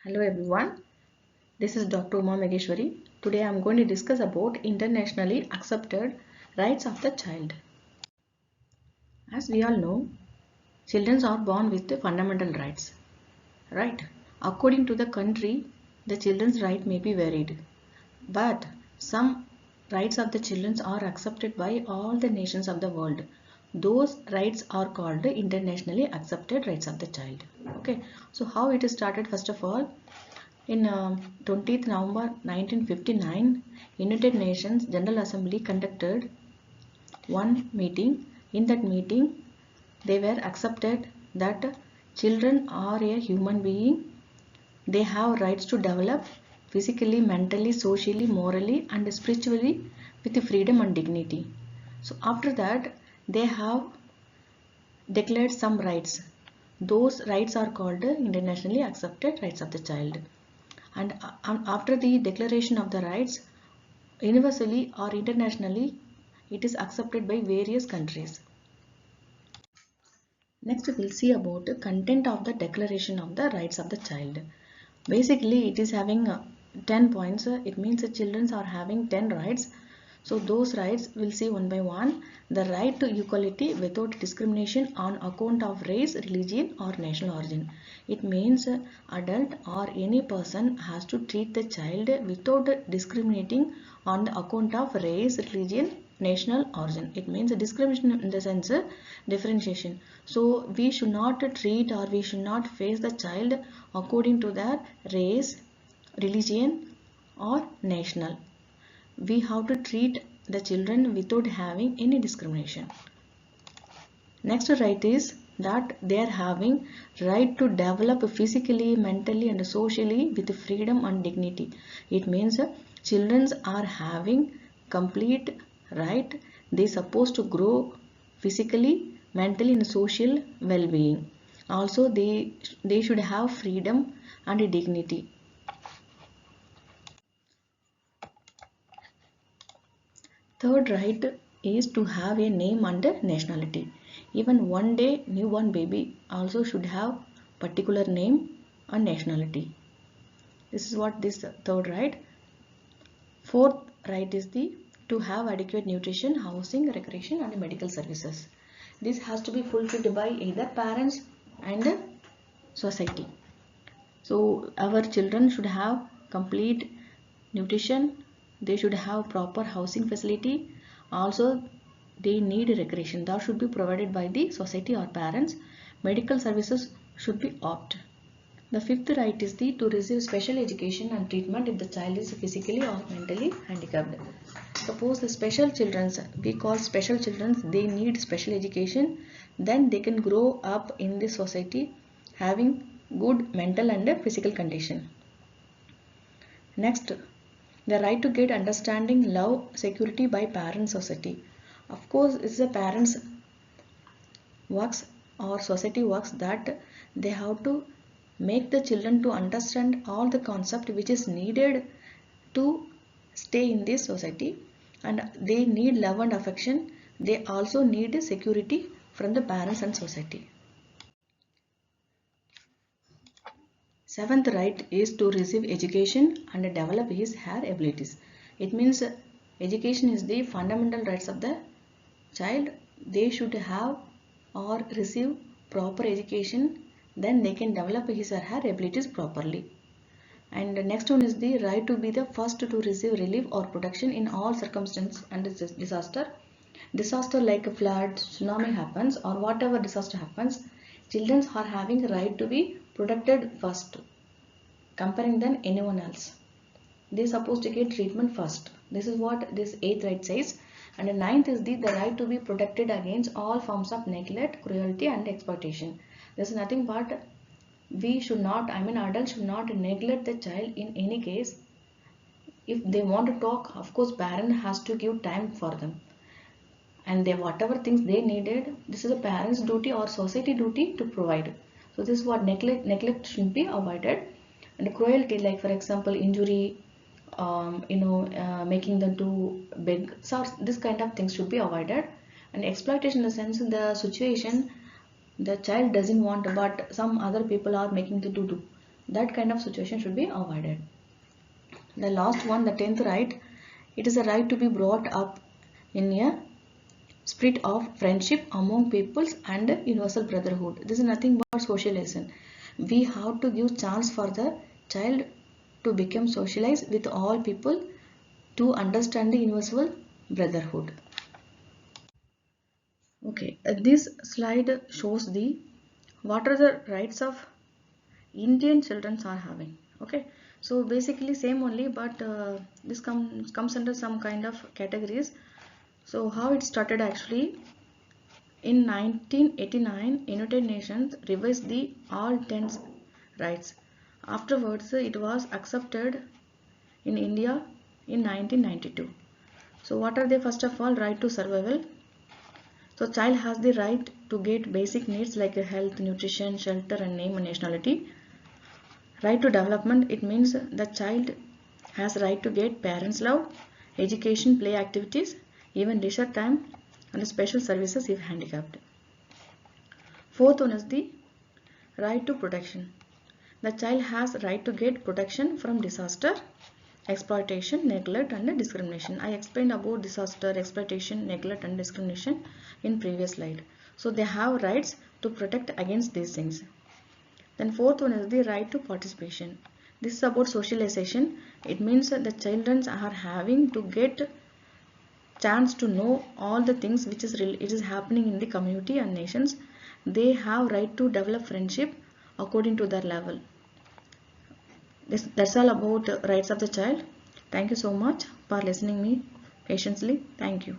Hello everyone, this is Dr. Uma Megeshwari. Today I am going to discuss about internationally accepted rights of the child. As we all know, children are born with the fundamental rights, right? According to the country, the children's right may be varied, but some rights of the children are accepted by all the nations of the world. Those rights are called the internationally accepted rights of the child. Okay, so how it is started? First of all, in 20th November 1959, United Nations General Assembly conducted one meeting. In that meeting, they were accepted that children are a human being. They have rights to develop physically, mentally, socially, morally and spiritually with freedom and dignity. So after that, they have declared some rights. Those rights are called internationally accepted rights of the child. And after the declaration of the rights, universally or internationally, it is accepted by various countries. Next, we'll see about the content of the declaration of the rights of the child. Basically, it is having 10 points. It means the children are having 10 rights. So those rights we'll see one by one. The right to equality without discrimination on account of race, religion or national origin. It means adult or any person has to treat the child without discriminating on the account of race, religion, national origin. It means discrimination in the sense differentiation. So we should not treat or we should not face the child according to their race, religion or national. We have to treat the children without having any discrimination. Next right is that they are having right to develop physically, mentally and socially with freedom and dignity. It means children are having complete right. They supposed to grow physically, mentally and social well-being. Also they should have freedom and dignity. Third right is to have a name and a nationality. Even one day newborn baby also should have particular name and nationality. This is what this third right. Fourth right is the to have adequate nutrition, housing, recreation and medical services. This has to be fulfilled by either parents and society. So our children should have complete nutrition, they should have proper housing facility, also they need recreation that should be provided by the society or parents. Medical services should be opt. The fifth right is the to receive special education and treatment if the child is physically or mentally handicapped. Suppose the special children, we call special children, they need special education, then they can grow up in the society having good mental and physical condition. Next, the right to get understanding, love, security by parent society. Of course, it's the parents works or society works that they have to make the children to understand all the concept which is needed to stay in this society, and they need love and affection. They also need security from the parents and society. Seventh right is to receive education and develop his her abilities. It means education is the fundamental rights of the child. They should have or receive proper education, then they can develop his or her abilities properly. And the next one is the right to be the first to receive relief or protection in all circumstances and disaster. Disaster like a flood, tsunami happens or whatever disaster happens, children are having right to be protected first, comparing than anyone else. They are supposed to get treatment first. This is what this eighth right says. And the ninth is the right to be protected against all forms of neglect, cruelty and exploitation. This is nothing but we should not, adults should not neglect the child in any case. If they want to talk, of course parent has to give time for them, and they whatever things they needed, this is a parent's duty or society duty to provide. So this is what neglect should be avoided. And cruelty, like for example injury, making them to beg, so this kind of things should be avoided. And exploitation in the sense in the situation the child doesn't want but some other people are making the do. That kind of situation should be avoided. The last one, the 10th right, it is a right to be brought up in a spirit of friendship among peoples and universal brotherhood. This is nothing but social lesson. We have to give chance for the child to become socialized with all people to understand the universal brotherhood. Okay, this slide shows the what are the rights of Indian children are having. Okay, so basically same only, but this comes under some kind of categories. So how it started actually, in 1989, United Nations revised the all 10 rights. Afterwards, it was accepted in India in 1992. So what are they? First of all, right to survival. So child has the right to get basic needs like health, nutrition, shelter and name and nationality. Right to development, it means the child has right to get parents' love, education, play activities, even leisure time and special services if handicapped. Fourth one is the right to protection. The child has right to get protection from disaster, exploitation, neglect and discrimination. I explained about disaster, exploitation, neglect and discrimination in previous slide. So they have rights to protect against these things. Then fourth one is the right to participation. This is about socialization. It means that the children are having to get chance to know all the things which is it is happening in the community and nations. They have right to develop friendship according to their level. That's all about rights of the child. Thank you so much for listening me patiently. Thank you.